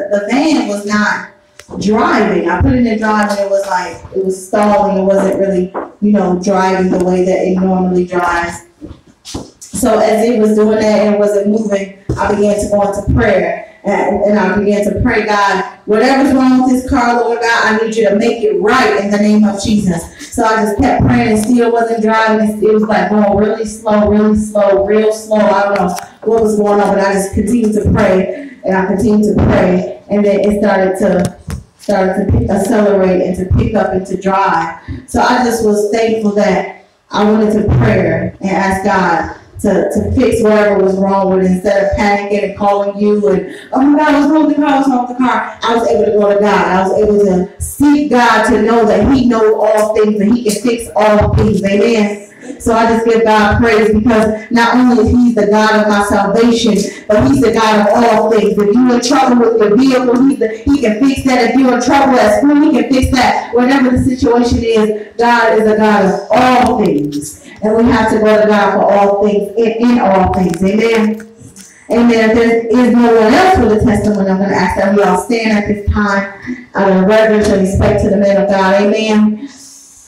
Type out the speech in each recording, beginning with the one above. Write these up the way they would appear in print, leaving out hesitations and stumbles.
the van was not driving. I put it in drive and it was like, it was stalling. It wasn't really, driving the way that it normally drives. So as it was doing that and it wasn't moving, I began to go into prayer. And I began to pray, God, whatever's wrong with this car, Lord God, I need you to make it right in the name of Jesus. So I just kept praying and still wasn't driving. It was like going really slow, real slow. I don't know what was going on, but I just continued to pray and I continued to pray. And then it started to accelerate and to pick up and to drive. So I just was thankful that I went into prayer and asked God to fix whatever was wrong with it instead of panicking and calling you and, oh my God, what's wrong with the car, what's wrong with the car? I was able to go to God. I was able to seek God to know that He knows all things and He can fix all things. Amen. So I just give God praise because not only is He the God of my salvation, but He's the God of all things. If you're in trouble with your vehicle, He can fix that. If you're in trouble at school, He can fix that. Whatever the situation is, God is a God of all things. And we have to go to God for all things, in all things. Amen. Amen. If there is no one else for the testimony, I'm going to ask that we all stand at this time out of reverence and respect to the man of God. Amen.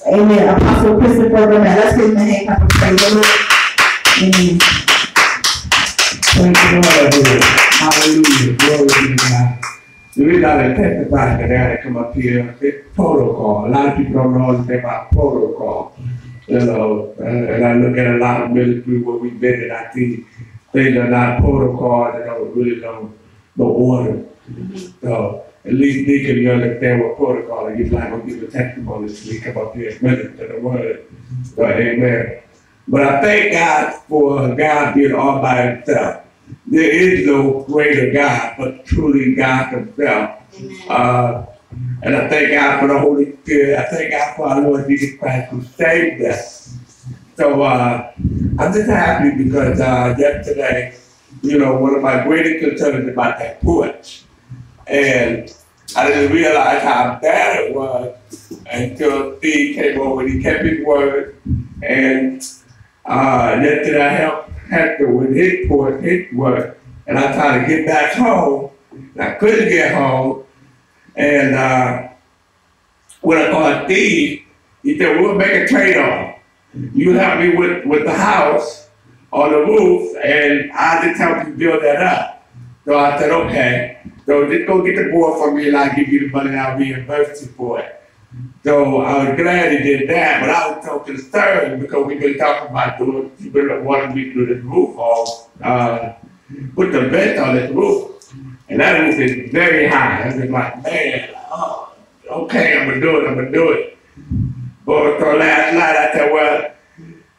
Amen. Apostle Christopher Grimmett. Let's give him a hand clap of praise. Amen. Thank you, Lord. Hallelujah. Glory to God. The reason I testify today, I come up here, it's protocol. A lot of people don't know anything about protocol. And I look at a lot of ministry where we've been, and I see things are not protocol, they don't really know the order. So at least Deacon, you understand what protocol is. He's not going to give a testimony so we come up here and minister the word. So amen. But I thank God for God being all by Himself. There is no greater God, but truly God Himself. And I thank God for the Holy Spirit. I thank God for our Lord Jesus Christ who saved us. So I'm just happy because yesterday, one of my greatest concerns about that porch. And I didn't realize how bad it was until Steve came over and he kept his word. And yesterday I helped Hector with his porch, his work. And I tried to get back home. And I couldn't get home. And when I called Steve, he said, we'll make a trade-off. You help me with the house on the roof, and I'll just help you build that up. So I said, okay. So just go get the board for me, and I'll give you the money, and I'll reimburse you for it. So I was glad he did that, but I was so concerned because we've been talking about doing, you've been wanting me to do this roof hall, put the vent on this roof. And that roof is very high. I was like, man, okay, I'm gonna do it. But so last night I said, well,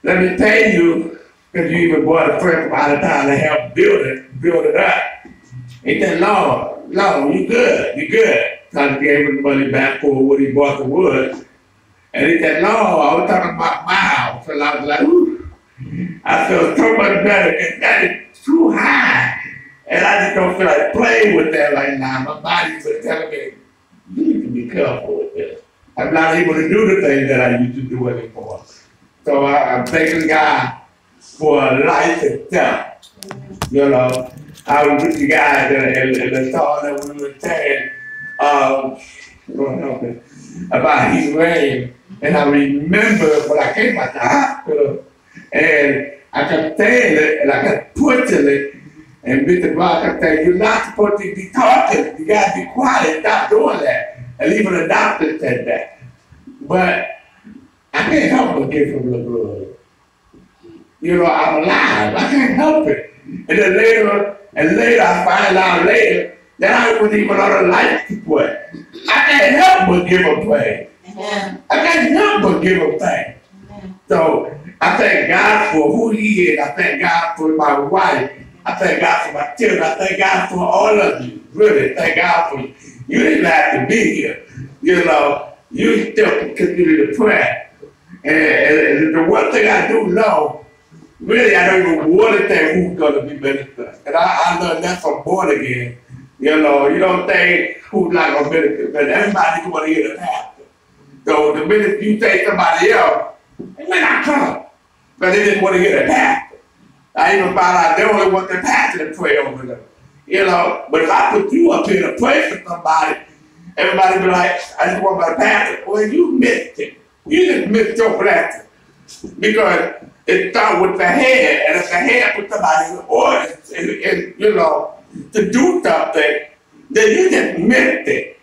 let me pay you, because you even brought a friend from out of town to help build it up. He said, no, you good. So I gave him the money back for what he bought the wood. And he said, no, I was talking about my house. And I was like, ooh, I feel so much better, because that is too high. And I just don't feel like playing with that right now. My body's been telling me, you need to be careful with this. I'm not able to do the things that I used to do anymore. So I'm thanking God for life itself. I was with you guys in the song that we were saying, about Heat Rain. And I remember when I came out the hospital, and I kept saying it, and I kept pushing it. And Mr. Brock kept saying, you're not supposed to be talking. You got to be quiet. Stop doing that. And even the doctor said that. But I can't help but give him the blood. I'm alive. I can't help it. And then later, I find out later that I wasn't even on a life support. I can't help but give him praise. I can't help but give him thanks. So I thank God for who He is. I thank God for my wife. I thank God for my children. I thank God for all of you. Really, thank God for you. You didn't have to be here. You still continue to pray. And the one thing I do know, really, I don't even want to think who's going to be minister. And I learned that from born again. You don't think who's not going to minister, but everybody's going to hear the pastor. So the minute you say somebody else, they may not come, but they just want to hear the pastor. I even found out they only want the pastor to pray over them. You know, but if I put you up here to pray for somebody, everybody be like, I just want my pastor. Well, you missed it. You just missed your blessing. Because it starts with the head, and if the head puts somebody in order, and you know, to do something, then you just missed it.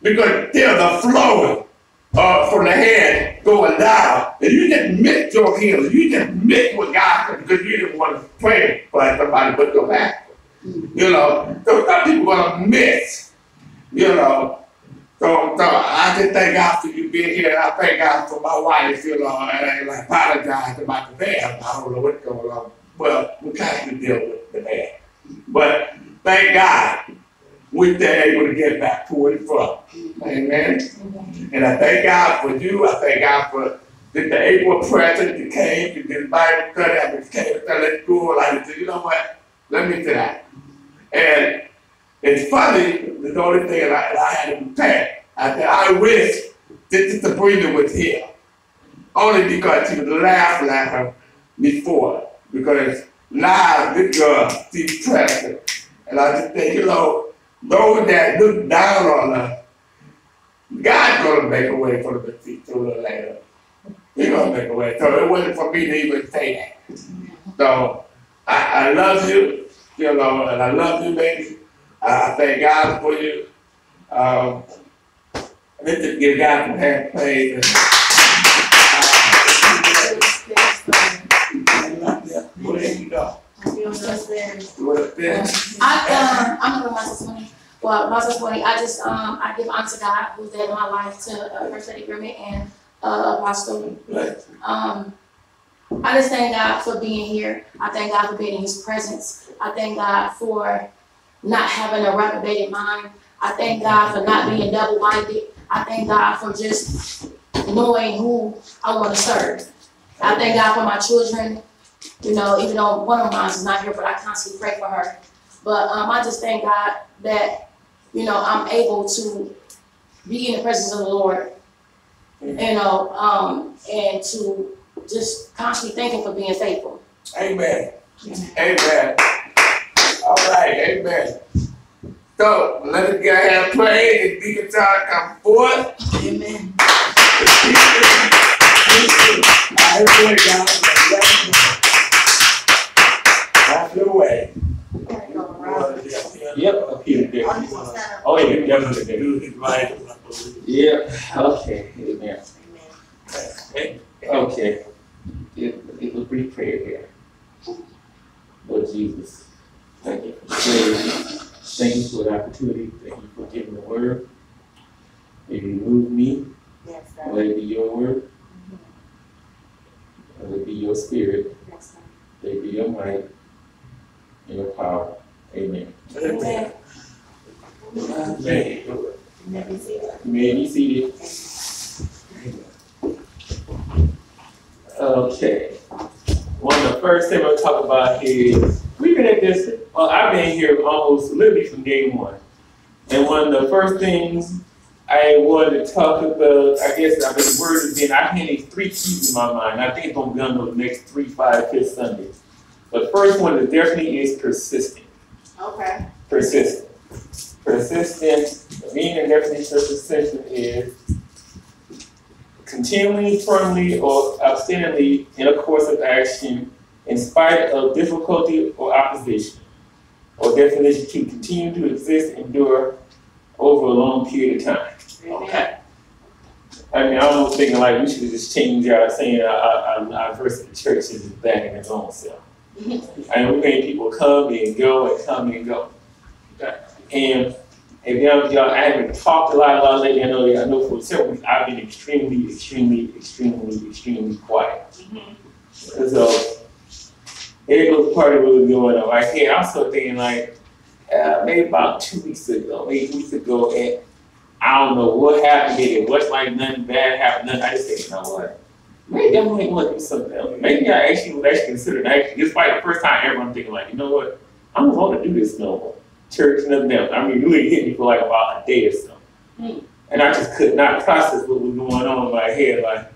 Because there's a flowing from the head going down, and you just missed your healing. You just missed what God said because you didn't want to pray for somebody but your pastor. You know, so some people are gonna miss, you know. So I just thank God for you being here. I thank God for my wife, you know, and I apologize about the bad. I don't know what's going on. Well, we kind of deal with the bad. But thank God we're able to get back to where it's from. Amen. And I thank God for you. I thank God for the April present that came to this Bible study. I just came to Sunday school. I said, you know what? Let me say that. And it's funny, the only thing that I had in the past, I said, I wish that Sabrina was here. Only because she was laughing at her before. Because now this girl, she's present. And I just think, you know, those that look down on her, God's going to make a way for them to see sooner or later. He's going to make a way. So it wasn't for me to even say that. So I love you, you know, and I love you, baby. I thank God for you. Let's just give God some hand praise. Where you go? I'm gonna go my testimony. Well, my testimony, I give honor to God who's dead in my life, to First Lady Grimmett and Apostle. I just thank God for being here. I thank God for being in His presence. I thank God for not having a reprobated mind. I thank God for not being double-minded. I thank God for just knowing who I want to serve. I thank God for my children. You know, even though one of mine is not here, but I constantly pray for her. But I just thank God that, you know, I'm able to be in the presence of the Lord, you know, and to just constantly thank Him for being faithful. Amen. Amen. All right, amen. So let us get ahead and pray. The Deacon time come forth. Amen. I pray God. Have your way. Yep, up here. Oh, yeah, definitely. Yeah, okay, amen. Okay, it was brief prayer here. Lord Jesus, thank you for prayer. Thank you for the opportunity. Thank you for giving the word. May you move me. Yes, Let it be your word. Let it be your spirit. Let it be your might and your power. Amen. Amen. Amen. You may be seated. Okay. One of the first things we'll talk about is, we've been at this, well, I've been here almost literally from day one. And one of the first things I wanted to talk about, I guess I've been word again, I had these 3 keys in my mind. I think it's going to be on those next 3, 5, 5 Sundays. But the first one is definitely is persistent. Okay. Persistent. Persistent, the meaning and definition of persistent is continually, firmly, or obstinately in a course of action in spite of difficulty or opposition, or definition to continue to exist and endure over a long period of time. Okay. I mean, I'm almost thinking like we should just change our saying our verse of the church is back in its own self. And we're getting people come and go and come and go. Okay. And if y'all, I haven't talked a lot lately. I know for several weeks I've been extremely quiet. And so it was part of what was going on. Right here, I'm sort of thinking like maybe about 2 weeks ago, and I don't know what happened. It wasn't like nothing bad happened. I just said, you know what? Maybe I might want to do something else. Maybe I would consider it. This is probably the first time ever I'm thinking like, you know what? I don't want to do this no more. Church, nothing else. I mean, it really hit me for like about a day or so. And I just could not process what was going on in my head. Like,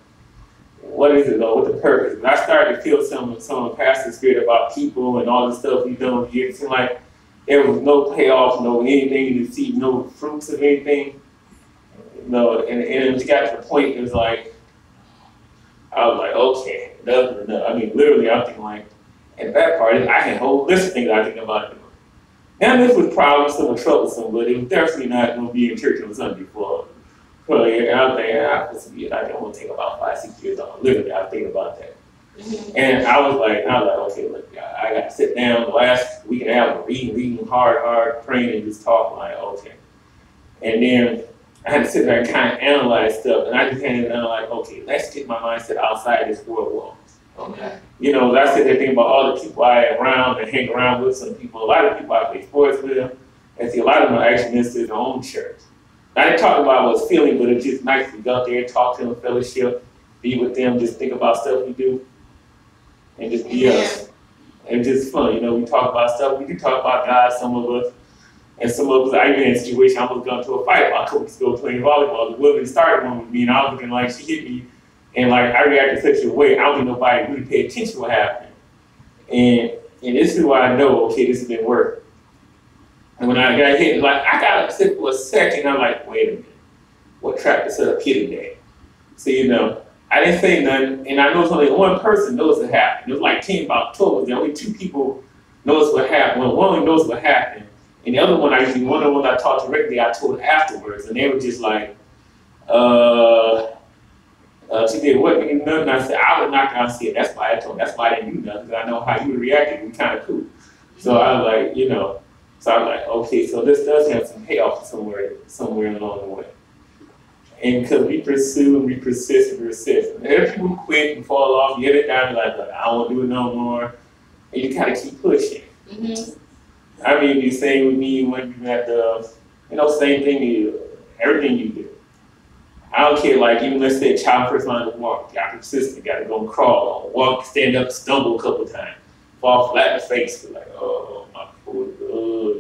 what is it though? What's the purpose? And I started to feel some of Pastor's spirit about people and all the stuff we've done with years. It seemed like there was no payoff, no anything to see, no fruits of anything. No, and it just got to the point, it was like, I was like, okay, enough is enough. I mean, literally, I'm thinking like, at that part, I had a whole list of things I was thinking about doing. Now, this was probably some troublesome, but it was definitely not going to be in church on Sunday for a year. And I was thinking, I don't want to take about 5-6 years off. Literally, I was thinking about that. And I was like, okay, look, I got to sit down the last week and a half, reading hard, praying and just talking, like, okay. And then I had to sit there and kind of analyze stuff, and I just had to like, okay, let's get my mindset outside this world walls. Okay. You know, I sit there thinking about all the people I around and hang around with. Some people, a lot of people I play sports with, and see a lot of them are actually ministers in their own church. I didn't talk about what's feeling, but it's just nice to go out there, talk to them, fellowship, be with them, just think about stuff we do, and just be us. And just fun, you know, we talk about stuff, we can talk about God, some of us. And some of us, I been in a situation, I was going to a fight about a couple weeks ago playing volleyball. The woman started one with me, and I was looking like she hit me, and like I reacted such a way, I don't think nobody really paid attention to what happened. And this is why I know, okay, this has been working. And when I got hit, like I got upset for a second, I'm like, wait a minute, what trap to set up here today? So, you know, I didn't say nothing, and I know only one person knows what happened. It was like 10, about 12 of us, there only 2 people knows what happened. Well, one only knows what happened. And the other one, one of the ones I talked to regularly, I told afterwards, and they were just like, she did what? Nothing. I said, I would not gonna see it. That's why I told. That's why I didn't do nothing, because I know how you would react. It would be kind of cool. So I was like, you know, so I was like, okay, so this does have some payoff somewhere along the way. And because we pursue and we persist and persist. And if people quit and fall off, you get it down, you're like, look, I don't want to do it no more. And you kind of keep pushing. Mm-hmm. I mean, the same with me when you at the, you know, same thing you, everything you do. I don't care, like, even let's say a child first line to walk, you got to persist, you got to go and crawl, walk, stand up, stumble a couple times, fall flat in the face, like, oh, my foot,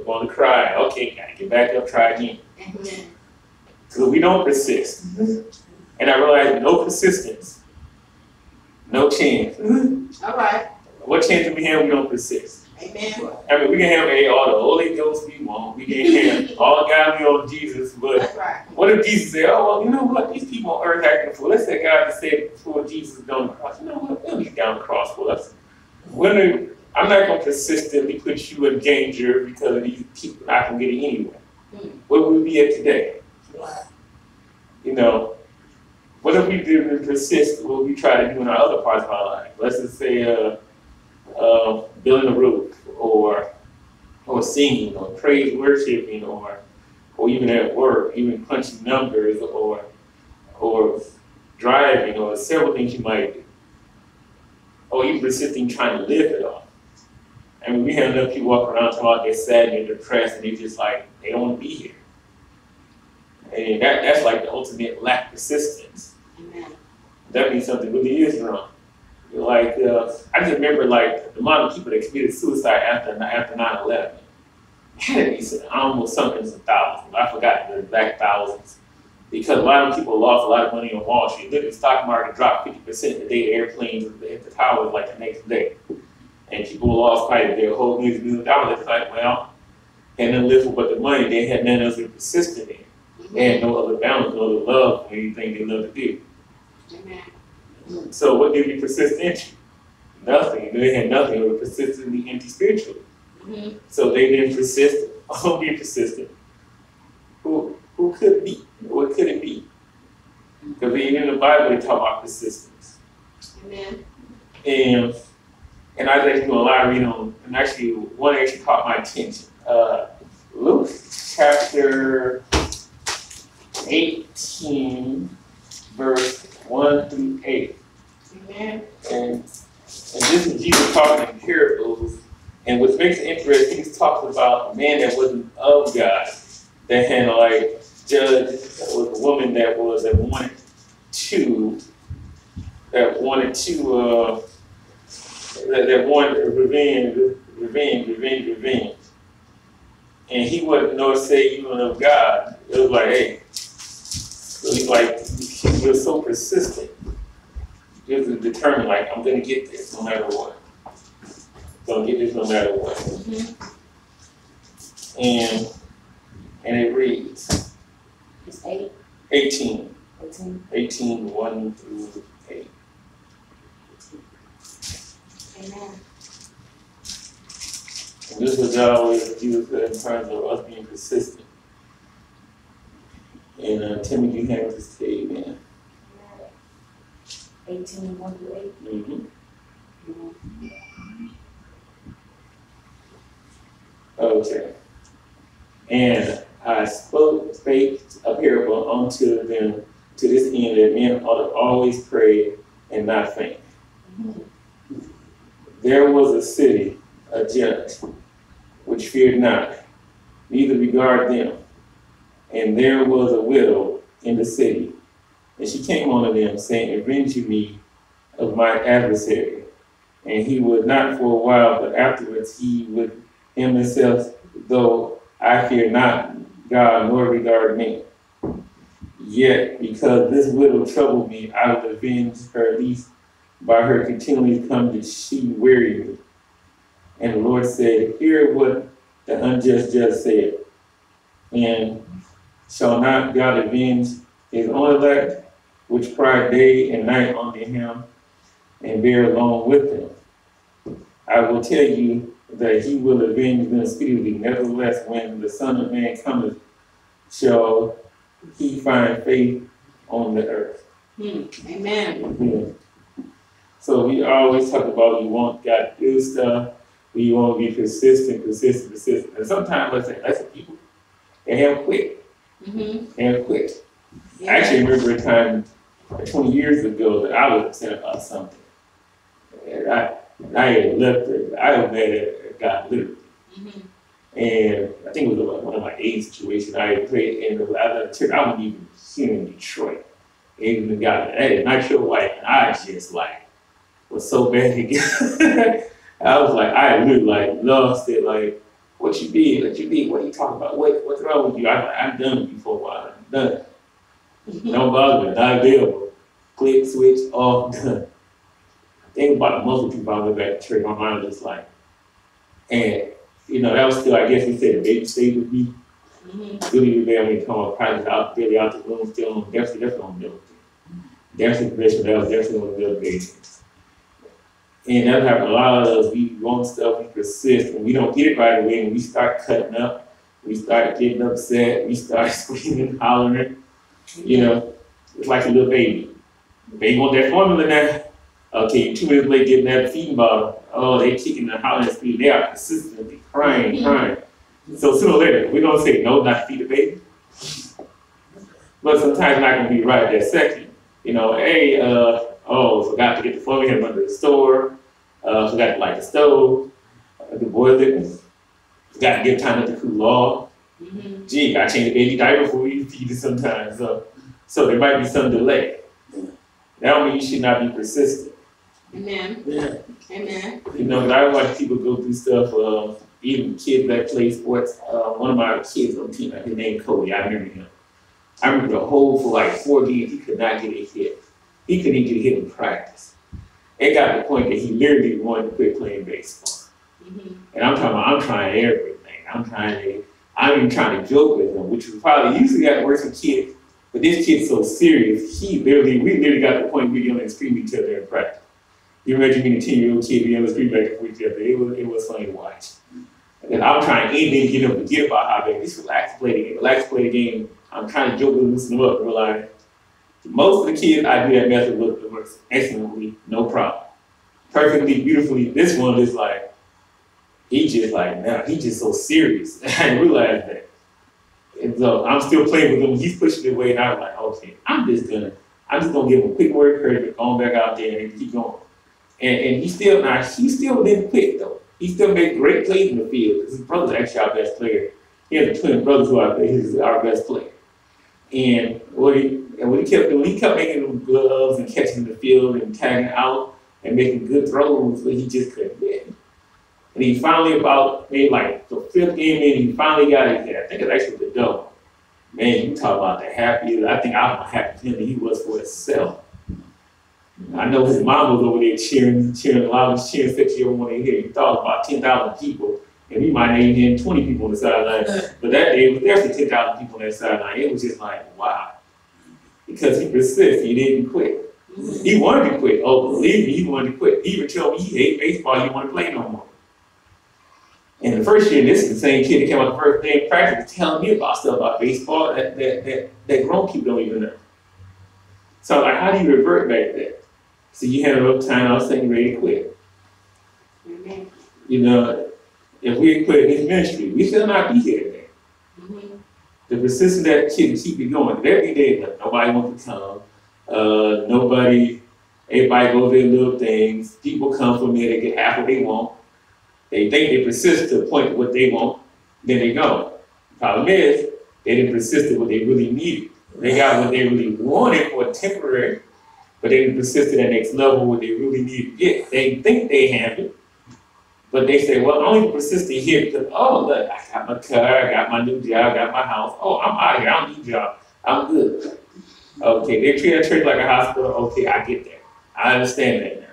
going to cry, okay, got to get back up, try again. Because we don't persist. And I realized no persistence, no chance. All right. What chance do we have when we don't persist? Amen. I mean, we can have all the Holy Ghost we want. We can have all God we on Jesus. But That's right. what if Jesus said, oh, well, you know what? These people on earth acting fool. Let's say God said before Jesus is on the cross. You know what? They'll be down the cross for us. I'm not going to persistently put you in danger because of these people not going to get it anyway. Where would we be at today? You know, what if we didn't persist what we try to do in our other parts of our life? Let's just say building a roof, or singing, or praise worshiping, or even at work, even punching numbers, or driving, or several things you might do, or even persisting trying to live it off. I mean, we have enough people walking around talking about they're sad and they're depressed, and they just like they don't want to be here. And that's like the ultimate lack of persistence. Amen. That means something really is wrong. Like, I just remember like the amount of people that committed suicide after 9/11. It had to be almost something in thousands. I forgot the exact thousands. Because a lot of people lost a lot of money on Wall Street. Literally, the stock market dropped 50% the day the airplanes hit the towers like the next day. And people lost probably their whole $1 million. It's like, well, and then live but the money, they had none else to persist in it. They had no other balance, no other love for anything they love to do. Amen. So what did we persist into? Nothing. They had nothing. They were persistently empty spiritually. Mm-hmm. So they didn't persist. Oh, be persistent. Who could it be? What could it be? Because even in the Bible they talk about persistence. Amen. And I was actually doing a lot of reading on, and actually one actually caught my attention. Luke chapter 18, verse 1 through 8. Amen. And this is Jesus talking in parables. And what makes it interesting, he's talking about a man that wasn't of God, that had like judged, that was a woman that wanted revenge. And he wasn't nor say even of God. It was like, hey. So he's like, he was so persistent. He was determined, like, I'm gonna get this no matter what. Gonna get this no matter what. Mm-hmm. And it reads. It's 8. 18. 18. 18, 1 through 8. Amen. And this is what God always used in terms of us being persistent. And Timothy, you have to say amen. 18, 1 through 8. Mm-hmm. Okay. And I spake a parable unto them to this end, that men ought to always pray and not faint. Mm-hmm. There was a city, a judge, which feared not, neither regard them. And there was a widow in the city, and she came unto them, saying, avenge me of my adversary. And he would not for a while, but afterwards he would himself, though I fear not God, nor regard me. Yet, because this widow troubled me, I will avenge her, least by her continually come did she weary me. And the Lord said, hear what the unjust judge said. And shall not God avenge his own elect, which cry day and night unto him, and bear along with him? I will tell you that he will avenge them speedily. Nevertheless, when the Son of Man cometh, shall he find faith on the earth. Amen. So we always talk about you want God to do stuff, we want to be persistent. And sometimes let's people, they have quit. Mm-hmm. They have quit. I actually remember a time 20 years ago that I was upset about something. And I had left it. I was mad at God literally. Mm-hmm. And I think it was one of my age situations. I had prayed in the other church. I wasn't even here in Detroit. And the guy, hey, not your wife. And I just was so bad again. I was I literally lost it. What you did? What are you talking about? What's wrong with you? I've done it before a while. I'm done. Don't bother me. Not available. Click, switch, off, done. Think about most of the people I went back to church. My mind was and that was still, I guess we said, the baby stayed with me. Mm-hmm. Really rebel me, come on, private out, really out the room, still on, definitely on milk. Definitely professional, that was definitely on milk babies. And that happened a lot of us, we want stuff, we persist, and we don't get it right away, and we start cutting up, we start getting upset, we start screaming, hollering, it's like a little baby. The baby want that formula now. Okay, 2 minutes late getting that feeding bottle. Oh, they kicking and hollering and screaming. They are consistently crying. So sooner or later, we're going to say no, not to feed the baby. But sometimes not going to be right that second. Hey, forgot to get the formula under the store. Forgot to light the stove. The boiler. Forgot to give time up to cool off. Mm-hmm. Gee, got to change the baby diaper before you feed it sometimes. So there might be some delay. That don't mean you should not be persistent. Amen. Yeah. Amen. But I watch people go through stuff, even kids that play sports. One of my kids on the team, his name Cody, I remember him. I remember the whole for 4 games, he could not get a hit. He couldn't even get a hit in practice. It got to the point that he literally wanted to quit playing baseball. Mm-hmm. And I'm trying everything. I'm even trying to joke with him, which was probably usually got worse with kids. But this kid's so serious, we literally got to the point where we yelling and screaming each other in practice. You imagine being a 10-year-old kid yelling and screaming back and forth each other. It was funny to watch. And I'm trying anything to get him to forget about how bad this relax play the game. I'm trying to joke with him, loosen him up, and realize most of the kids I do that method with works excellently, no problem. Perfectly, beautifully. This one is he's just so serious. I didn't realize that. And so I'm still playing with him. He's pushing it away, and I'm okay, I'm just gonna give him a quick word of encouragement, going back out there and keep going. And he still didn't quit though. He still made great plays in the field. His brother's actually our best player. He has twin brothers who are our best player. And what he kept doing, he kept making them gloves and catching in the field and tagging out and making good throws, but he just couldn't win. And he finally, about maybe the 5th game in, he finally got it here. I think it's actually the double. Man, you talk about the happiest. I think I'm happy for him than he was for himself. I know his mom was over there cheering loud, cheering 6 year old when they hear. He thought about 10,000 people, and we might not even have 20 people on the sideline. But that day, it was definitely 10,000 people on that sideline. It was just like, wow. Because he persisted, he didn't quit. He wanted to quit. Oh, believe me, he wanted to quit. He even told me he hated baseball, he didn't want to play no more. And the first year, this is the same kid that came out the first day of practice telling me about stuff about baseball that grown people don't even know. So like, how do you revert back to that? So you had a little time, I was saying, ready to quit. Amen. You know, if we had quit his ministry, we still not be here today. Mm-hmm. The persistence that kid to keep it going. Every day, nobody wants to come. Everybody goes their little things. People come from there, they get half what they want. They think they persist to the point of what they want, then they go. The problem is, they didn't persist to what they really needed. They got what they really wanted for temporary, but they didn't persist to that next level what they really need to get. They think they have it, but they say, well, I'm only persisting here because, oh, look, I got my car, I got my new job, I got my house. Oh, I'm out of here, I don't need a job. I'm good. Okay, they treat a church like a hospital. Okay, I get that. I understand that now.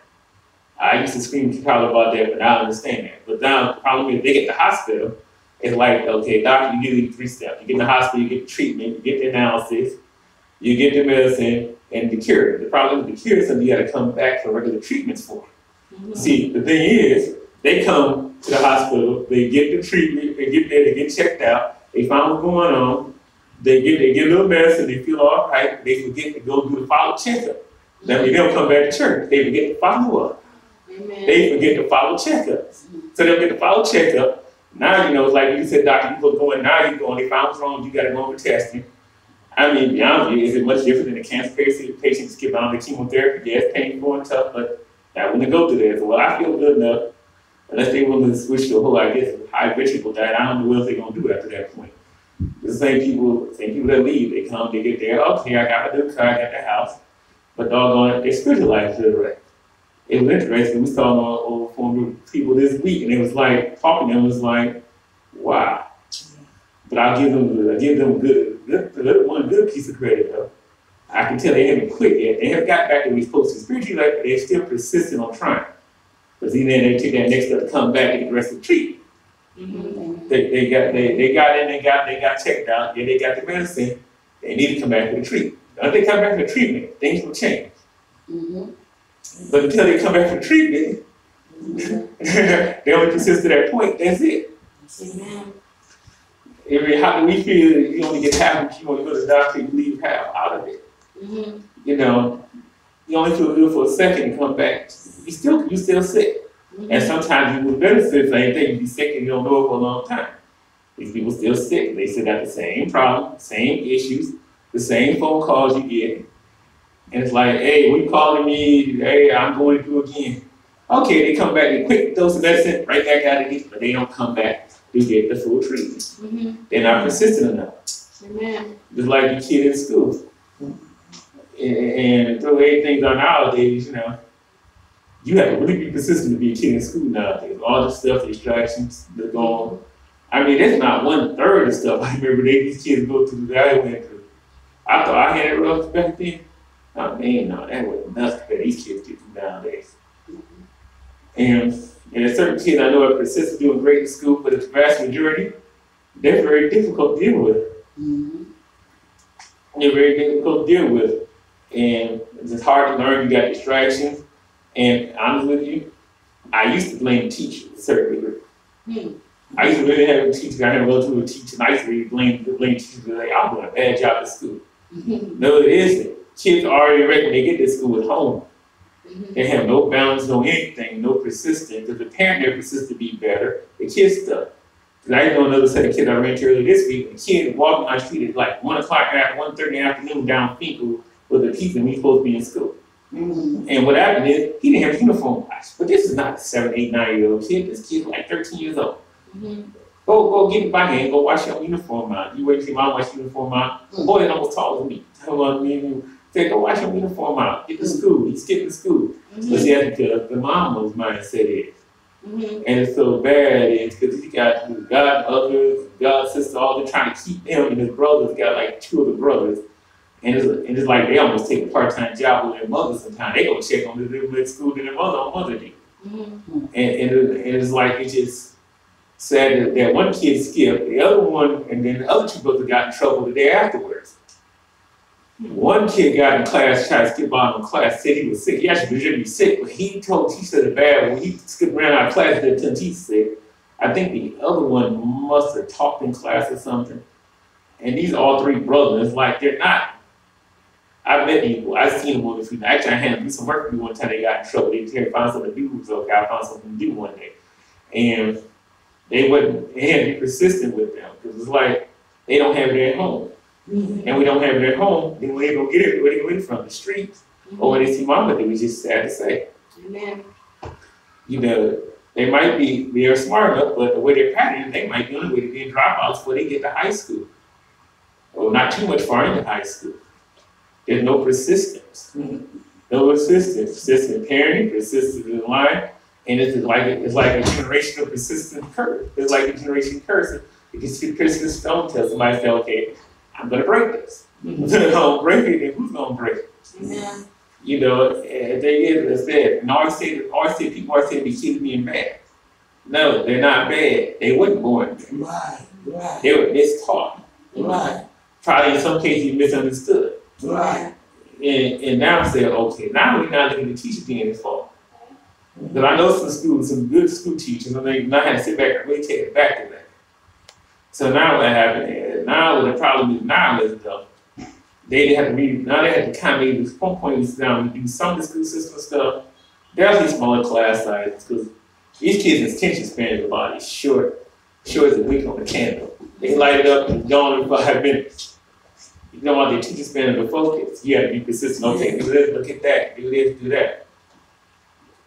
I used to scream to Carl about that, but I understand that. But now the problem is they get to the hospital, it's like, okay, doctor, you give you 3 steps. You get in the hospital, you get the treatment, you get the analysis, you get the medicine, and the cure. The problem with the cure is something you gotta come back for regular treatments for. Mm-hmm. See, the thing is, they come to the hospital, they get the treatment, they get there, they get checked out, they find what's going on, they get a little medicine, they feel all right, they forget to go do the follow checkup. That means they don't come back to church, they forget to follow up. Amen. They forget to follow checkups. So they'll get to follow checkup. Now, you know, it's like you said, doctor, you go going, now you're going, they found what's wrong, you gotta go for testing. I mean, to be honest with you, is it much different than a cancer patient? Patients skip on the chemotherapy, yes, painful and tough, but I wouldn't go through that. So, well, I feel good enough, unless they willing to switch to a whole, I guess, high vegetable diet. I don't know what they're gonna do after that point. The same people that leave, they come, they get there, okay, I got my new car, I got the house, but doggone it, their spiritual life is right. It was interesting. We saw an old form of people this week, and it was like talking to them was like, wow. But I'll give them one good piece of credit though. I can tell they haven't quit yet. They haven't got back to where we're supposed to. Spiritually, like they're still persistent on trying. Because even then they take that next step to come back and get the rest of the treatment. Mm-hmm. They got checked out. Yeah, they got the medicine. They need to come back to the treatment. Once they come back to the treatment, things will change. Mm-hmm. But until they come back for treatment, they only persist to that point, that's it. Amen. How do we feel that you only get half of it, you want to go to the doctor, you leave half out of it? Mm-hmm. You know, you only feel good for a second and come back, you still sick. Mm-hmm. And sometimes you will benefit from anything, you be sick and you don't know it for a long time. These people still sick, they still got the same problem, same issues, the same phone calls you get. And it's like, hey, we calling me, hey, I'm going through again. Okay, they come back, they quick dose of medicine, right back out of it, but they don't come back to get the full treatment. Mm-hmm. They're not persistent enough. Amen. Just like the kid in school. And throw everything on nowadays, you know, you have to really be persistent to be a kid in school nowadays. All the stuff, the distractions, they're gone. I mean, that's not 1/3 of stuff I remember these kids go through that I went through. I thought I had it rough back then. Oh man, no, that wasn't nothing that these kids get through nowadays. And there's certain kids I know are persistent doing great in school, but the vast majority, they're very difficult to deal with. Mm-hmm. They're very difficult to deal with. And it's hard to learn, you got distractions. And honest with you, I used to blame the teacher to a certain degree. Mm-hmm. I used to really have a teacher, I had a relative teacher, and I used to really blame teachers, like, I'm doing a bad job at school. Mm-hmm. No, it isn't. Kids already ready when they get to school at home. Mm-hmm. They have no balance, no anything, no persistence. Because the parent there persists to be better, the kid's stuck. Because I know another set of kids I ran to earlier this week, a kid walking on the street at like 1 o'clock at 1:30 in the afternoon down Finkel with a teacher when he's supposed to be in school. Mm-hmm. And what happened is, he didn't have a uniform watch. But this is not a 7, 8, 9-year-old kid. This kid's like 13 years old. Mm-hmm. Go get it by hand, go wash your uniform out. You wait till your mom wash your uniform out. Mm-hmm. Boy, that's almost taller than me. Tell me, say, go wash your uniform out. Get to school. He's skipping school. Mm-hmm. But see, that's because the mama's mindset is. Mm-hmm. And it's so bad, it's because he got godmothers, god sisters, all they're trying to keep him, and his brothers got like 2 of the brothers. And it's like they almost take a part-time job with their mother sometimes. They go check on them at school than their mother on Mother Day. Mm-hmm. And it's like it's just said that one kid skipped, the other one, and then the other two brothers got in trouble the day afterwards. One kid got in class, tried to skip out in class, said he was sick. He actually was really sick, but he told teacher the bad when he skipped around out of class, didn't tell teacher sick. I think the other one must have talked in class or something. And these are all three brothers. It's like they're not. I met people. I've seen them on the street. Actually, I had them do some work for me one time. They got in trouble. They had to find something to do. It was okay. I found something to do one day, and they had to be persistent with them because it's like they don't have it at home, and we don't have it at home. Then where they gonna get it? Where they gonna get it from? The streets, or where they see mama do? It's just sad to say. Amen. You know, they're smart enough, but the way they're patterned, they might be on the way to being dropouts before they get to high school, or not too much far into high school. There's no persistence. No persistence. Persistent parenting, persistence in life, and it's like a generational persistent curse. It's like a generation curse. You can see persistent stone tell somebody say, okay, I'm gonna break this. If I'm gonna break it, then who's gonna break it? Amen. You know, and they is that. And people always say these kids being bad. No, they're not bad. They weren't born bad. Right. They were mistaught. Right. Probably in some cases misunderstood. Right. And now I say, okay, now we're not looking at the teacher being his fault. Because I know some schools, some good school teachers, and they not had to sit back and really take it back to that. So now what happened is, now the problem is now is though, they had to kind of at one point sit down and do some of the school system stuff. Definitely smaller class sizes because these kids' attention span of the body is short as a wick on a candle. They light it up and gone in 5 minutes. You don't want their attention span of the focus. You have to be persistent. Okay, do this, look at that, do this, do that.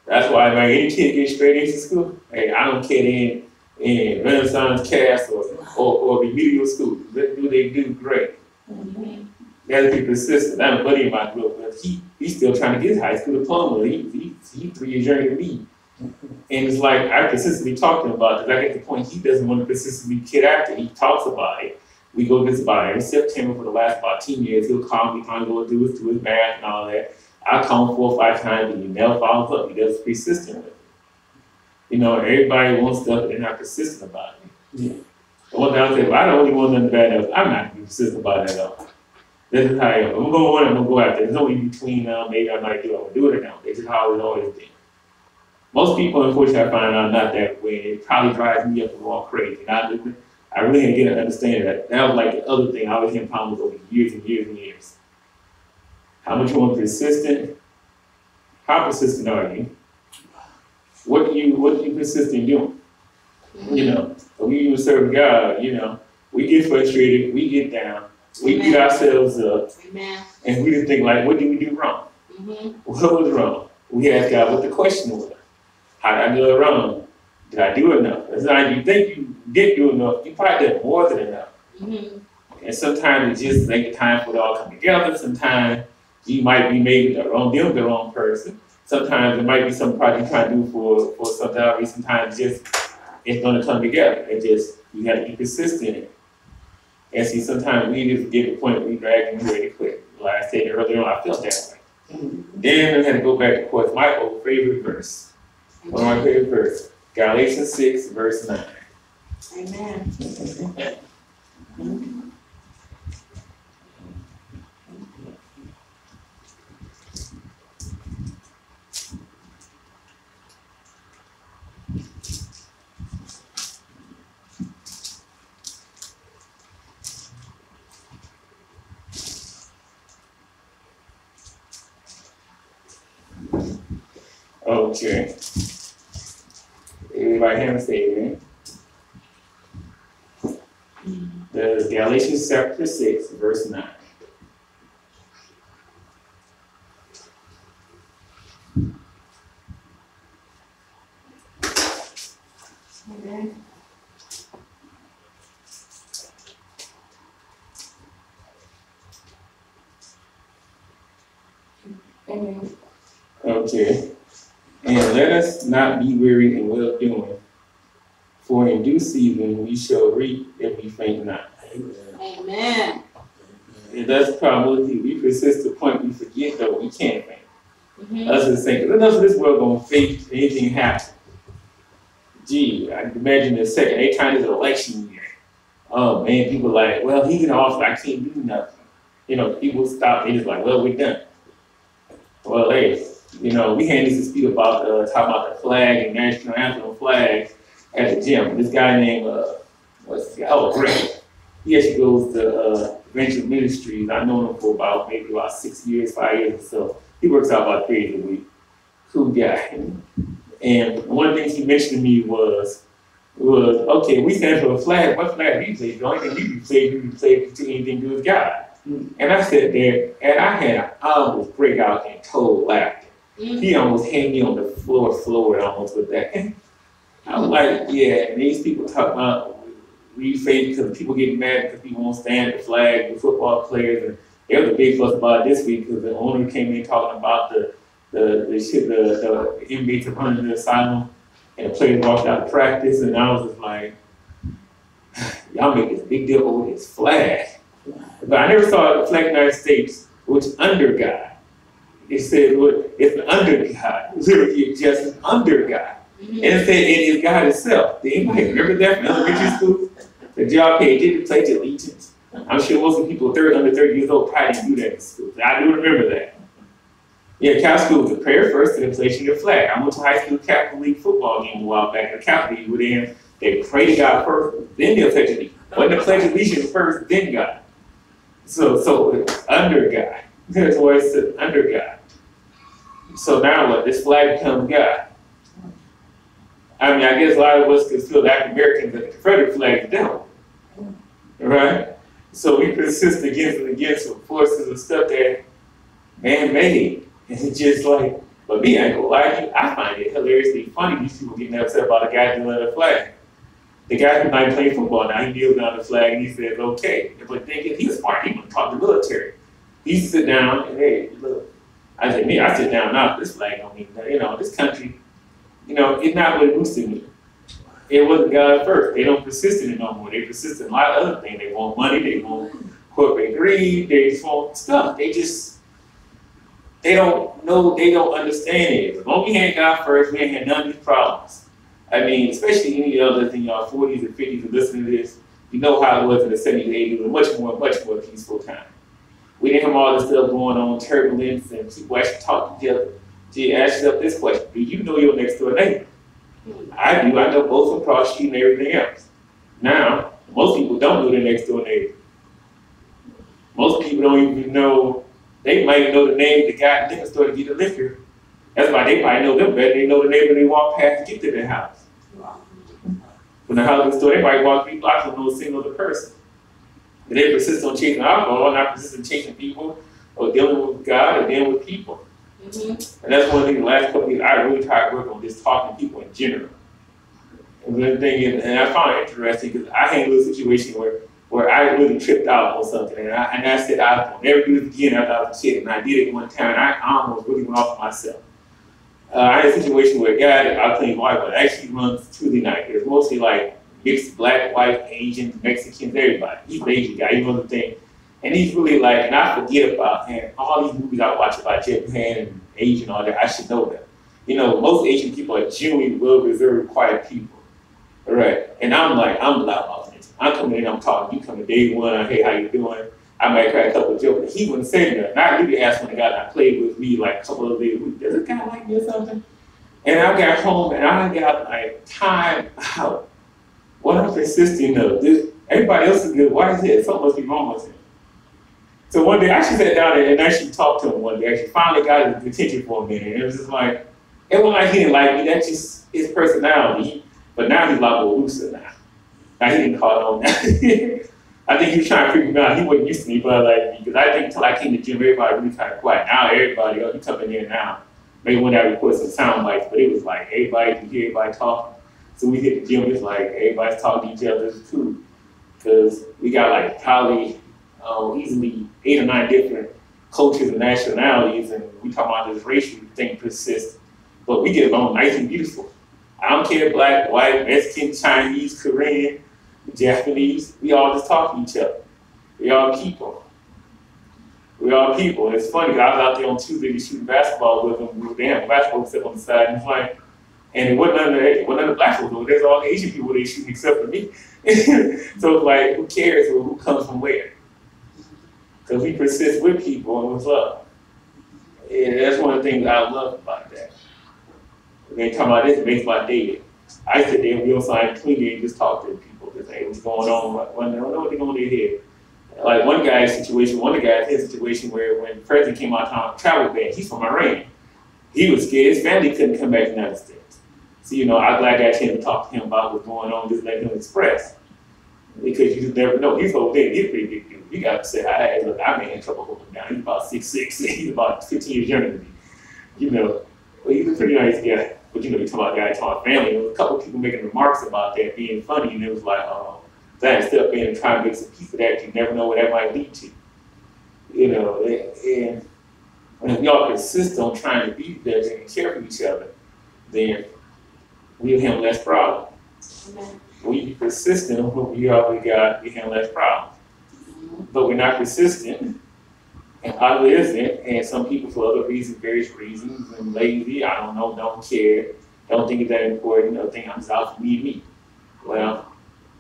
That's why like, any kid gets straight into school. Hey, I don't care in Renaissance cast or remedial school. Do they do great? They have to be persistent. I have a buddy in my group, but he's still trying to get his high school diploma. He's 3 years younger than me. And it's like I consistently talk to him about it because I get the point he doesn't want to persistently get after. He talks about it. We go visit about every September for the last about 10 years. He'll call me, trying to go do his math and all that. I'll call him 4 or 5 times and he never follows up. He doesn't persistent with it. You know, everybody wants stuff, but they're not persistent about it. Yeah. The one thing I say, well, I don't really want nothing bad else. I'm not going to be persistent about it at all. This is how I am. I'm going to go after it. There's no in between maybe I might do it. I'm going to do it or not. This is how it's always been. Most people, unfortunately, I find out not that way. It probably drives me up and all crazy. And I really didn't get an understanding that. That was like the other thing I always had problems with over years and years and years. How much more persistent? How persistent are you? What do you persistent doing? You know, we even serve God, you know, we get frustrated, we get down, we beat ourselves up, and we just think like, what did we do wrong? What was wrong? We ask God what the question was. How did I do it wrong? Did I do enough? It's not you think you did do enough, you probably did more than enough. And sometimes it just ain't the time for it all come together. Sometimes you might be maybe the wrong person. Sometimes it might be some project you're trying to do for something else. Sometimes it's going to come together. You have to be persistent. And see, sometimes we just get to the point where we drag and ready to quit. Like I said earlier on, I felt that way. Then I had to go back to, of course, my old favorite verse. One of my favorite verses, Galatians 6, verse 9. Amen. Okay. Everybody have a statement. The Galatians chapter 6, verse 9. Amen. Amen. Okay. And let us not be weary in well doing, for in due season we shall reap if we faint not. Amen. And that's probably we persist to the point we forget that we can't faint. That's the thing. Enough of this world gonna fade, anything happen. gee, I can imagine in a second, they trying this election year. Oh man, people like, well, he's in office, I can't do nothing. You know, people stop, they just like, well, we're done. Well, hey, you know, we had this dispute about, talking about the flag and national anthem flags at the gym. This guy named, Grimmett. He actually goes to Venture Ministries. I've known him for maybe about 6 years, 5 years or so. He works out about 3 days a week. Cool guy. And one of the things he mentioned to me was okay, we stand for a flag. What flag do you play? The only thing you play to anything to do with God. And I sat there and I almost break out in total laughter. He almost hit me on the floor almost with that. I was like, yeah, and these people talk about we say because people get mad because people won't stand the flag, the football players, and there was a big fuss about it this week because the owner came in talking about the inmates are running the asylum and the players walked out of practice, and I was just like, y'all make this big deal over this flag. But I never saw the flag of the United States, which under God. It said, look, it's an under God. Literally, it's just an under God. And it said it is God itself. Did anybody remember that from elementary school? The JRK didn't pledge allegiance. I'm sure most of the people under 30 years old probably didn't do that in school. I do remember that. Yeah, Catholic school was the prayer first and the pledging the flag. I went to high school Catholic League football game a while back. The Catholic League with them, they pray to God first, then they'll pledge allegiance. When the pledge allegiance first, then God. So it's under God. That's why it's under God. So now what? This flag becomes God. I mean, I guess a lot of us could feel African Americans that the Confederate flag is down. Right? So we persist against and against some forces and stuff that man-made. And it's just like, but me, I ain't gonna lie to you, I find it hilariously funny these people getting upset about a guy kneeling the flag. The guy who's not playing football now, he kneels down the flag and he says, okay. But thinking he's smart, he gonna talk to the military. He sit down and hey, look. I said, me, I sit down now, this flag don't mean that, this country, it's not what it used to be. It wasn't God first. They don't persist in it no more. They persist in a lot of other things. They want money, they want corporate greed, they just want stuff. They don't know, they don't understand it. As long as we had God first, we ain't had none of these problems. I mean, especially any of us in your 40s and 50s and listening to this, you know how it was in the 70s, 80s, it was much more peaceful time. We didn't have all this stuff going on, turbulence, and people actually talk together. Gee, ask yourself this question: do you know your next door neighbor? I do. I know both across the street and everything else. Now, most people don't know their next door neighbor. Most people don't even know. They might know the name of the guy at the liquor store to get the liquor. That's why they probably know them better. They know the neighbor they walk past to get to their house. From the housing store, they might walk 3 blocks and know a single other person. But they persist on chasing alcohol, not persist on chasing people, or dealing with God, or dealing with people. And that's one thing the last couple of years I really tried to work on, just talking to people in general. And the thing is, and I found it interesting because I had a little situation where I really tripped out on something, and I said I will never do this again after I was a kid, and I did it one time, and I almost really went off myself. I had a situation where a guy that I played volleyball actually runs Tuesday night. It's mostly like mixed black, white, Asians, Mexicans, everybody. He's an Asian guy, he knows the thing. And he's really like, and I forget about him. All these movies I watch about Japan and Asian, all that, I should know them. Most Asian people are genuinely well-reserved, quiet people. All right. And I'm like, I'm loud about it. I'm coming in, I'm talking. You come to day one, hey, how you doing? I might crack a couple of jokes, but he wouldn't say nothing. I really asked when the guy that played with me like a couple of days a week, does this guy like me or something? And I got home and I got like time out. What I'm persisting of, everybody else is good. Why is it? Something must be wrong with him. So one day I actually sat down and actually talked to him one day. I actually finally got his attention for a minute. And it was just like, it wasn't like he didn't like me, that's just his personality. But now he's a lot more looser now. Now he didn't call on that. I think he was trying to figure me out. He wasn't used to me, but like, because I think until I came to the gym, everybody really kind of quiet. Now everybody, he coming in now. Maybe when I record some sound bites, but it was like everybody could hear everybody talking. So we hit the gym, it's like everybody's talking to each other too. Because we got like probably easily 8 or 9 different cultures and nationalities, and we talk about this racial thing persists. But we get along nice and beautiful. I don't care black, white, Mexican, Chinese, Korean, Japanese, we all just talk to each other. We all people. We all people. And it's funny, I was out there on Tuesday shooting basketball with them. They have a basketball set on the side, and it's like, And it wasn't none of the black folks. There's all the Asian people they shooting except for me. So it's like, who cares who comes from where? Because we persist with people and with love. And that's one of the things I love about that. When they talk about this, it makes my day. I sit there and we outside cleaning and just talk to people. Just say what's going on, they don't know what they're going to do here. Like one of the guys his situation where when the president came out on travel ban, he's from Iran. He was scared, his family couldn't come back to the United States. So, I'm glad I got a chance to talk to him about what's going on, just let him express. Because you just never know. He's over there, he's a pretty big dude. You got to say, hey, look, I'm in trouble holding him down. He's about 6'6", he's about 15 years younger than me. Well, he's a pretty nice guy. But you talking about guys, talking about family. There was a couple of people making remarks about that being funny, and it was like, that instead of being and trying to make some piece of that, you never know what that might lead to. And if we all persist on trying to be there and care for each other, then we'll have less problems. Amen. We be persistent on what we already got, we have less problems. But we're not persistent, and others isn't, and some people for other reasons, various reasons, and lazy, I don't know, don't care, don't think it's that important, or think I'm just out for me. Well,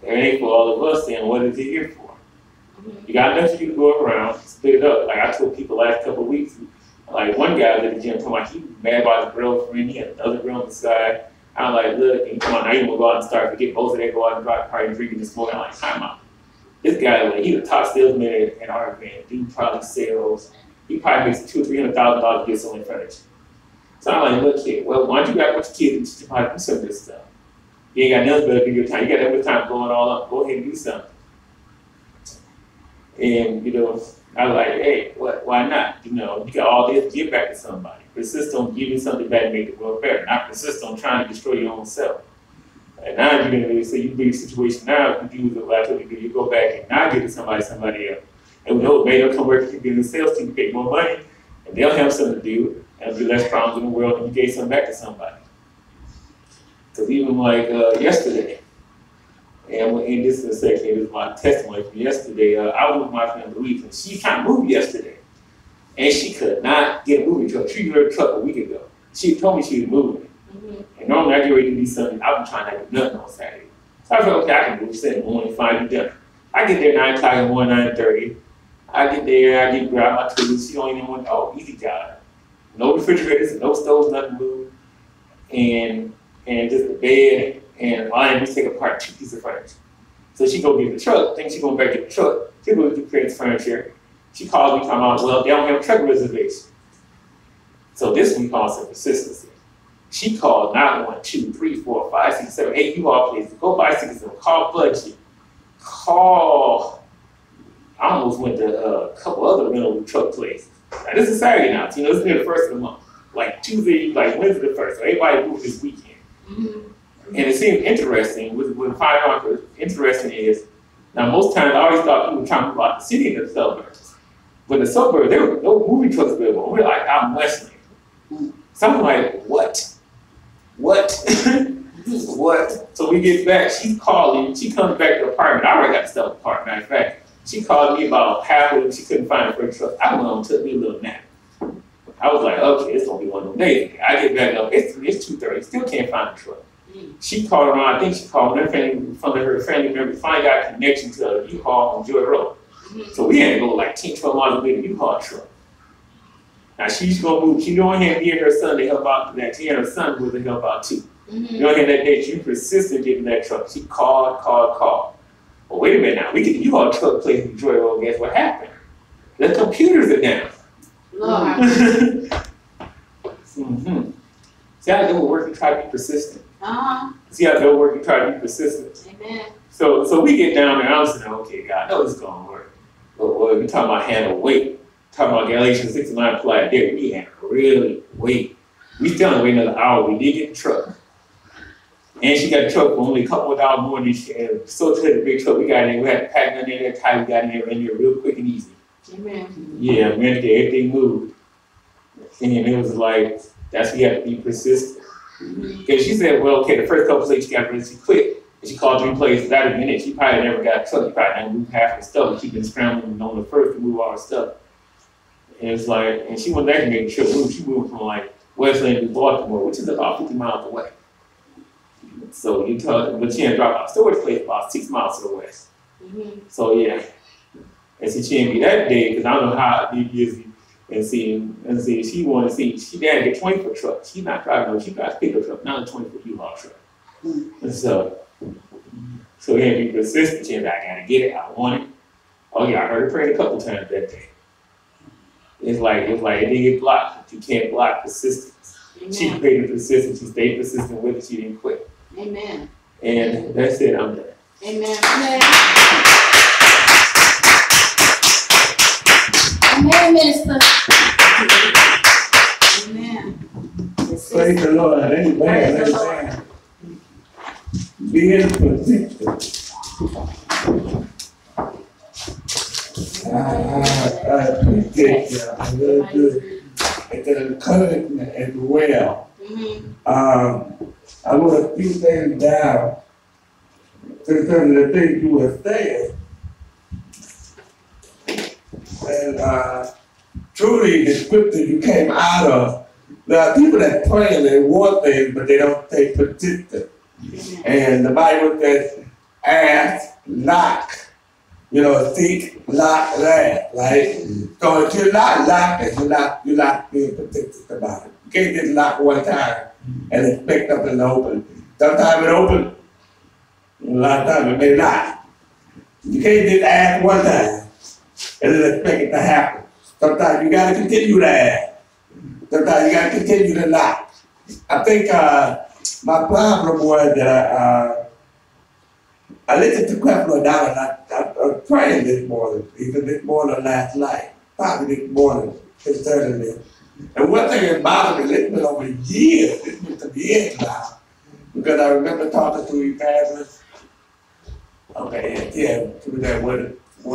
it ain't for all of us, then what is it here for? You got enough for you to go around, split it up. Like I told people last couple of weeks, like one guy was at the gym talking about he was mad about his girlfriend, he had another girl on the side. I'm like, look, and come on, now you want to go out and start to get both of them, go out and drive a car and drinking and smoking. I'm like, time out. This guy, like, he's the top salesman at our event. Dude probably sells. He probably makes $200,000 or $300,000 to get selling furniture. So I'm like, look here, well, why don't you grab a bunch of kids and teach them how to do some of this stuff? You ain't got nothing better than your time. You got that much time going all up. Go ahead and do something. And, I was like, hey, why not? You got all this, give back to somebody. Persist on giving something back to make the world better. Not persist on trying to destroy your own self. And now you're going to say you be in a situation now, if you do what I told you to do, you go back and now give it to somebody else. And we know maybe they'll come work with you in the sales team to pay more money, and they'll have something to do, and there'll be less problems in the world, and you gave something back to somebody. Because even like yesterday, and this is a second, this is my testimony from yesterday. I was with my friend Louise, and she trying to move yesterday. And she could not get a moving truck. She got a truck a week ago. She told me she was moving. And normally I get ready to do something. I've been trying to do nothing on Saturday. So I was like, okay, I can move. She said, in the morning, fine, you done. I get there 9 o'clock in the morning, 9:30. I get there, I get grab my tools. She don't even want, easy job. No refrigerators, no stoves, nothing moved. And just the bed, and all I had to do is take apart 2 pieces of furniture. So she go get the truck, think she going back to get the truck. She go get the furniture. She called me talking about, well, they don't have a truck reservation. So this we call some persistency. She called not 1, 2, 3, 4, 5, 6, 7, 8 U-Haul places. Go buy tickets and call budget. Call. I almost went to a couple other rental truck places. Now this is Saturday now. So, it's near the first of the month. Like Tuesday, like Wednesday the first. So everybody moved this weekend. And it seemed interesting. What I find out interesting is, now most times I always thought people were trying to move out the city in the suburbs. But in the suburbs, there were no moving trucks available. We're like out in Westland. So I'm like, what? What? So we get back, she's calling, she comes back to the apartment. I already got the stuff apart, matter of fact. She called me about halfway, she couldn't find a first truck. I went on and took me a little nap. I was like, okay, it's gonna be one of those days. I get back up, it's 2:30, still can't find a truck. She called around, I think she called her family member, finally got a connection to a U-Haul on Joy Road. So we had to go like 10, 12 miles to get a U-Haul truck. Now she's gonna move, she don't have me and her son to help out that. She and her son was to help out too. You don't have that day, she persisted getting that truck. She called. Well, wait a minute now, we get the U-Haul truck place in Joy Road, guess what happened? The computers are down. See how they were working, try to be persistent. See how they were working, try to be persistent. Amen. So we get down there, I'm saying, okay, God, I know this is gonna work. But we're talking about handle weight. Talking about Galatians 6:9 applied there, we had to really wait. We still had to wait another hour. We did get the truck. And she got the truck for only a couple of dollars more than she had. So to the big truck, we got in there, we had to pack nothing in there tight, we got in there real quick and easy. Amen. Yeah, man, everything moved. And it was like, that's why you have to be persistent. Because she said, well, okay, the first couple of places she got ready, she quit. And she called 3 places, that had been it. She probably never got a truck. She probably never moved half her stuff, but she been scrambling on the first to move all her stuff. And it's like, and she went back and made the trip move. She moved from like Westland to Baltimore, which is about 50 miles away. So you told, but she had dropped off storage place about 6 miles to the west. So yeah, and see, she didn't be that big because I don't know how deep busy. And see, she wanted to see. She had to get 20-foot truck. She's not driving no. She got a pickup truck, not a 20-foot U-Haul truck. And so he had to be persistent. She was like, I gotta get it. I want it. Oh yeah, I heard her praying a couple times that day. It's like it didn't get blocked. You can't block persistence. Amen. She prayed persistence. She stayed persistent with it. She didn't quit. Amen. And that's it. I'm done. Amen. Amen, minister. Amen. Praise the Lord. Amen. Being persistent. I appreciate that. I really do. It's an encouragement as well. I wrote a few things down to some of the things you were saying. And truly, the scripture you came out of, there are people that pray and they want things, but they don't stay persistent. And the Bible says, ask, knock. Seek, knock, ask, right? So if you're not knocking, you're not being persistent about it. You can't just knock one time and expect something to open. Sometimes it opens, a lot of times it may not. You can't just ask one time and then expect it to happen. Sometimes you gotta continue to ask. Sometimes you gotta continue to knock. I think my problem was that I listened to Creflo Dollar and I was praying this morning, even this morning last night, probably this morning concerning this. And one thing that bothered me, it's been over years, it's been some years now, because I remember talking to Evangelist. Okay, yeah, to that what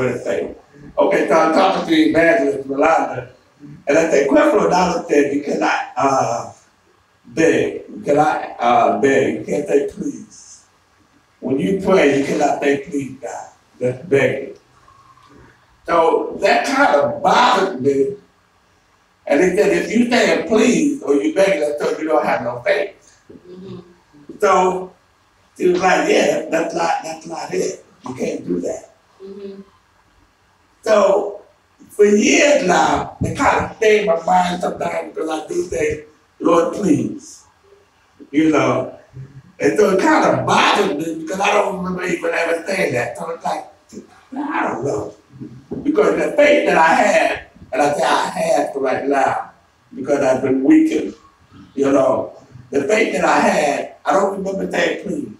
it say. Okay, so I'm talking to Evangelist Rolanda, and I said, Creflo Dollar said you cannot beg. You cannot beg. You can't say please. When you pray, you cannot say please, God. That's begging. So that kind of bothered me. And they said, if you say please or you beg, that's because you don't have no faith. So she was like, yeah, that's not it. You can't do that. So for years now, it kind of stayed in my mind sometimes because I do say, Lord, please. And so it kind of bothered me because I don't remember even ever saying that. So it's like, I don't know. Because the faith that I had, and I say I had for right now, because I've been weakened, the faith that I had, I don't remember saying please.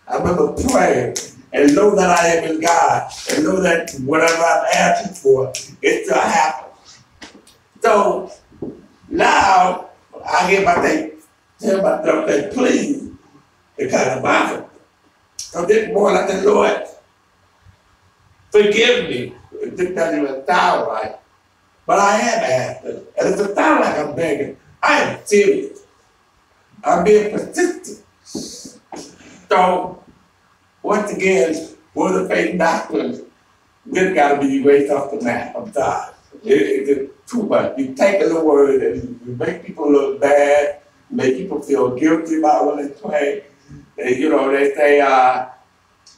I remember praying and know that I am in God and know that whatever I'm asking for, it shall happen. So now I get tell myself that please. It kind of bothered me. So this morning I said, Lord, forgive me. It doesn't even sound right. But I am asking. And it doesn't sound like I'm begging. I am serious. I'm being persistent. So, once again, word of faith doctrine, this got to be erased off the map. I'm sorry. It's too much. You take the word and you make people look bad, make people feel guilty about when they pray. They say,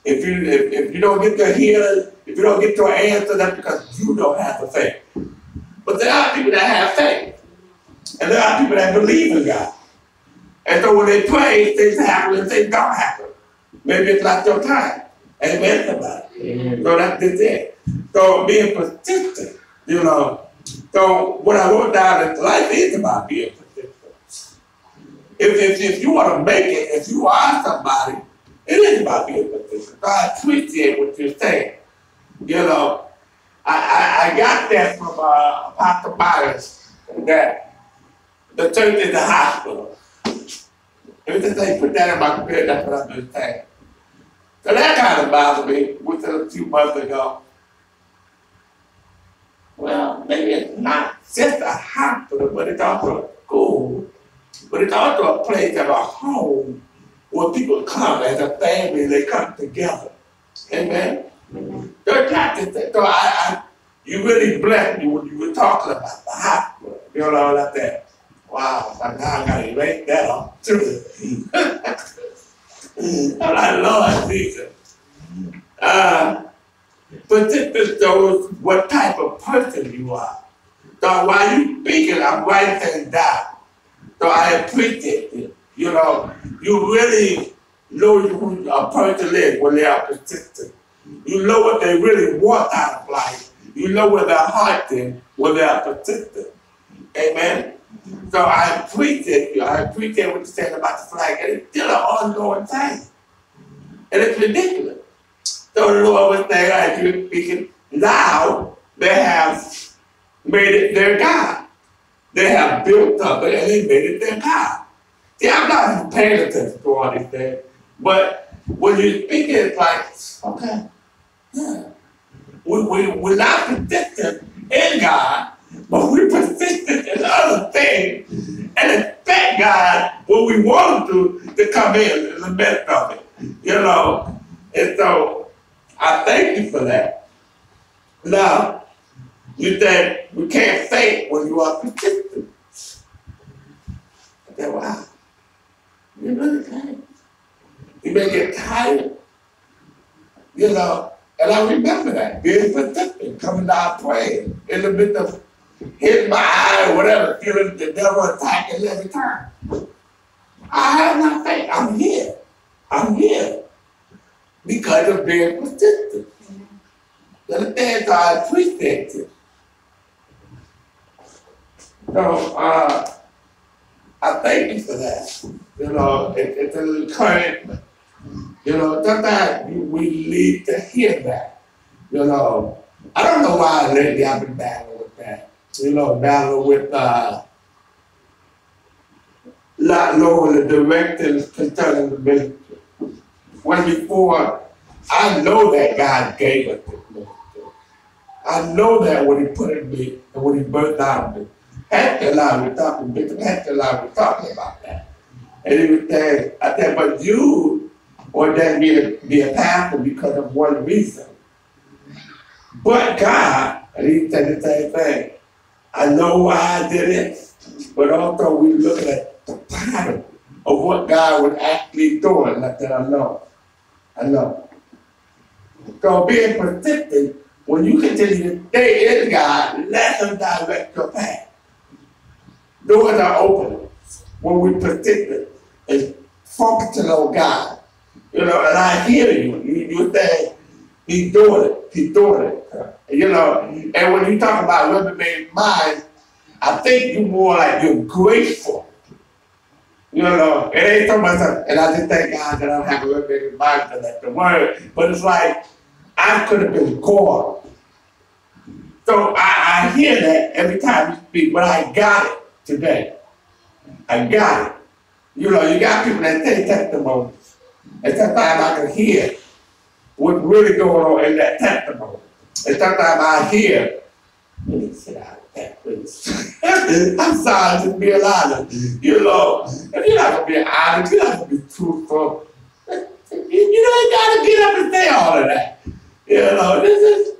if you don't get your healing, if you don't get your answer, that's because you don't have the faith. But there are people that have faith. And there are people that believe in God. And so when they pray, things happen and things don't happen. Maybe it's not your time. Amen, somebody. So that's it. So being persistent, So what I wrote down is life is about being persistent. If you want to make it, if you are somebody, it is about being persistent. So I appreciate what you're saying. I got that from Apostle Myers, that the church is a hospital. Let me just say, put that in my spirit, that's what I've been saying. So that kind of bothered me within a few months ago. Well, maybe it's not just a hospital, but it's also a school. But it's also a place of a home where people come as a family, they come together. Amen? So it's not just that. So you really blessed me when you were talking about the hospital. Like that. Wow, now I got to erase that off too. I'm like, Lord Jesus. Persist shows what type of person you are. So while you speaking, I'm writing things down. So I appreciate it. You know, you really know who a person is when they are persistent. You know what they really want out of life. You know where their heart is when they are persistent. Amen. So I appreciate you. I appreciate what you're saying about the flag. And it's still an ongoing thing. And it's ridiculous. So the Lord was saying, as you're speaking, now they have made it their God. They have built up it and they made it their God. See, I'm not even paying attention to all these things. But when you speak it, it's like, okay, yeah. We're not persistent in God, but we're persistent in other things and expect God, when we want him to come in the midst of it. You know, and so I thank you for that. Now, you said we can't faint when you are persistent. I said, wow, you really can't. You may get tired, you know, and I remember that, being persistent, coming down praying, in the midst of hitting my eye or whatever, feeling the devil attacking every time. I have not faith. I'm here. I'm here because of being persistent. You understand? So I appreciate it. So I thank you for that. You know, it's an encouragement. You know, sometimes we need to hear that. You know, I don't know why lately I've been battling with that. You know, battling with not knowing the directives concerning the ministry. When before, I know that God gave us this ministry. I know that when he put in me and when he birthed out of me. Hector and I were talking, Bishop Hector and I were talking about that. And he was saying, I said, but you ordained me to be a pastor because of one reason. But God, and he said the same thing. I know why I did it, but also we look at the pattern of what God was actually doing. And I said, I know. So being persistent, when you continue to stay in God, let him direct your path. Doors are open when we persistent and focusing on God. You know, and I hear you. You say, he's doing it. You know, and when you talk about reprobated mind, I think you're more like you're grateful. You know, it ain't so much, and I just thank God that I don't have a reprobated mind to let the word, but it's like, I could have been gone. So I hear that every time you speak, but I got it today. I got it. You know, you got people that say testimonies, and sometimes I can hear what's really going on in that testimony. And sometimes I hear, let me sit out of that, please. I'm sorry, just be honest. You know, if you're not going to be honest, you're not going to be truthful. You don't got to get up and say all of that. You know, this is,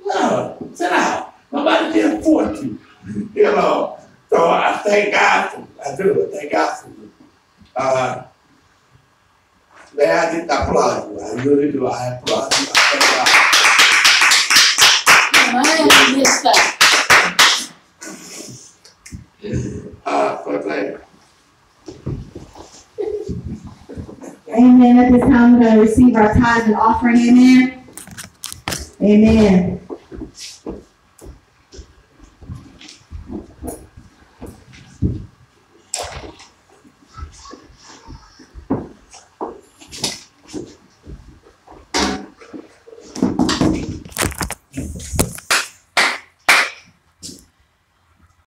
no, sit down. Nobody can afford you. You know, so I thank God for you. I do. I thank God for you. Man, I just applaud you. I really do. I applaud you. I thank God. For later. Amen. At this time, we're going to receive our tithes and offering. Amen. Amen.